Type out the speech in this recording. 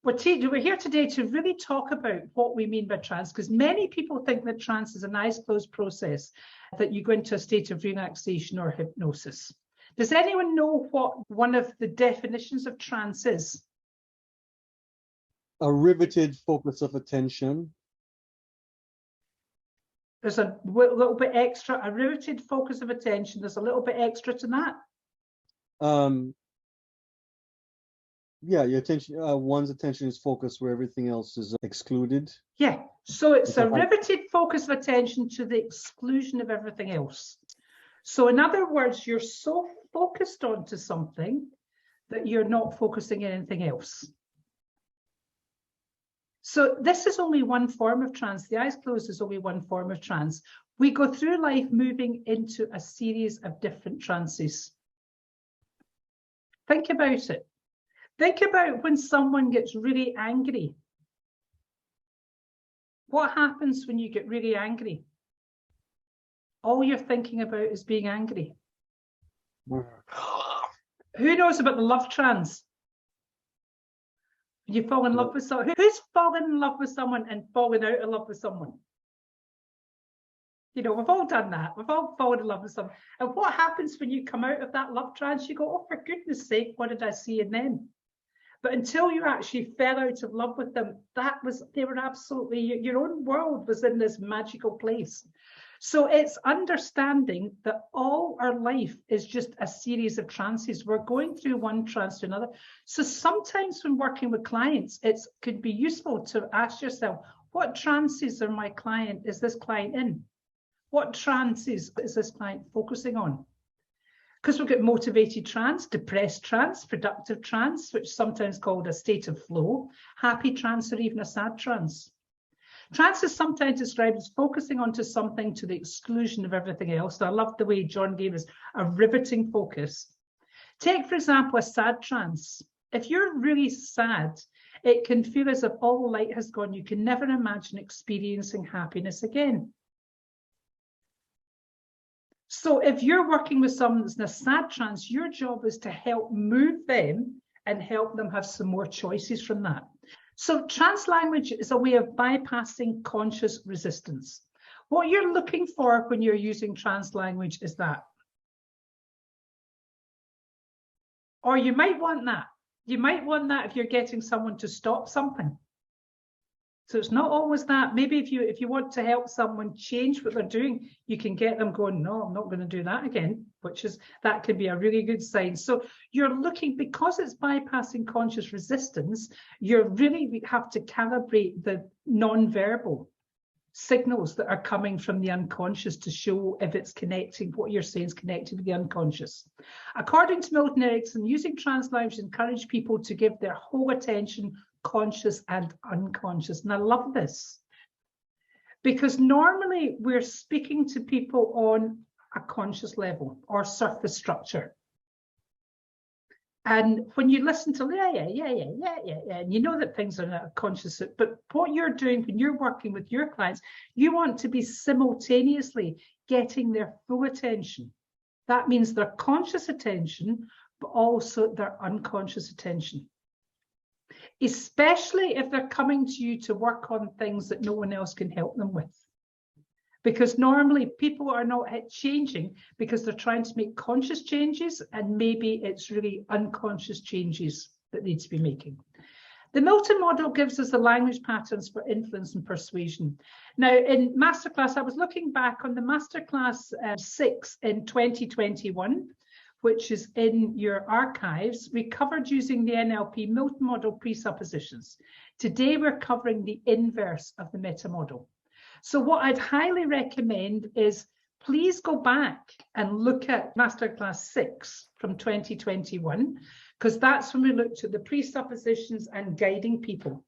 We're here today to really talk about what we mean by trance, because many people think that trance is an eyes closed process, that you go into a state of relaxation or hypnosis. Does anyone know what one of the definitions of trance is? A riveted focus of attention. There's a little bit extra, a riveted focus of attention. There's a little bit extra to that. Yeah, your attention, one's attention is focused where everything else is excluded. Yeah, so it's a riveted focus of attention to the exclusion of everything else. So in other words, you're so focused onto something that you're not focusing on anything else. So this is only one form of trance. The eyes closed is only one form of trance. We go through life moving into a series of different trances. Think about it. Think about when someone gets really angry. What happens when you get really angry? All you're thinking about is being angry. Who knows about the love trance? You fall in love with someone. Who's fallen in love with someone and fallen out of love with someone? You know, we've all done that. We've all fallen in love with someone. And what happens when you come out of that love trance? You go, oh, for goodness sake, what did I see in them? But until you actually fell out of love with them, they were absolutely, your own world was in this magical place. So it's understanding that all our life is just a series of trances. We're going through one trance to another. So sometimes when working with clients, it could be useful to ask yourself, what trances is this client in? What trances is this client focusing on? Because we've got motivated trance, depressed trance, productive trance, which is sometimes called a state of flow, happy trance, or even a sad trance. Trance is sometimes described as focusing onto something to the exclusion of everything else. So I love the way John gave us a riveting focus. Take, for example, a sad trance. If you're really sad, it can feel as if all the light has gone. You can never imagine experiencing happiness again. So if you're working with someone that's in a sad trance, your job is to help move them and help them have some more choices from that. So trance language is a way of bypassing conscious resistance. What you're looking for when you're using trance language is that. Or you might want that. You might want that if you're getting someone to stop something. So it's not always that. Maybe if you want to help someone change what they're doing, you can get them going, no, I'm not going to do that again, that could be a really good sign. So you're looking, because it's bypassing conscious resistance, you really have to calibrate the non-verbal signals that are coming from the unconscious to show if it's connecting, what you're saying is connected with the unconscious. According to Milton Erickson, using trance language encourages people to give their whole attention, conscious and unconscious. And I love this because normally we're speaking to people on a conscious level or surface structure. And when you listen to yeah, and you know that things are not conscious, but what you're doing when you're working with your clients, you want to be simultaneously getting their full attention. That means their conscious attention, but also their unconscious attention. Especially if they're coming to you to work on things that no one else can help them with. Because normally people are not changing because they're trying to make conscious changes, and maybe it's really unconscious changes that need to be making. The Milton model gives us the language patterns for influence and persuasion. Now, in Masterclass, I was looking back on the Masterclass 6 in 2021, which is in your archives. We covered using the NLP Milton model presuppositions. Today, we're covering the inverse of the meta model. So what I'd highly recommend is please go back and look at Masterclass 6 from 2021, because that's when we looked at the presuppositions and guiding people.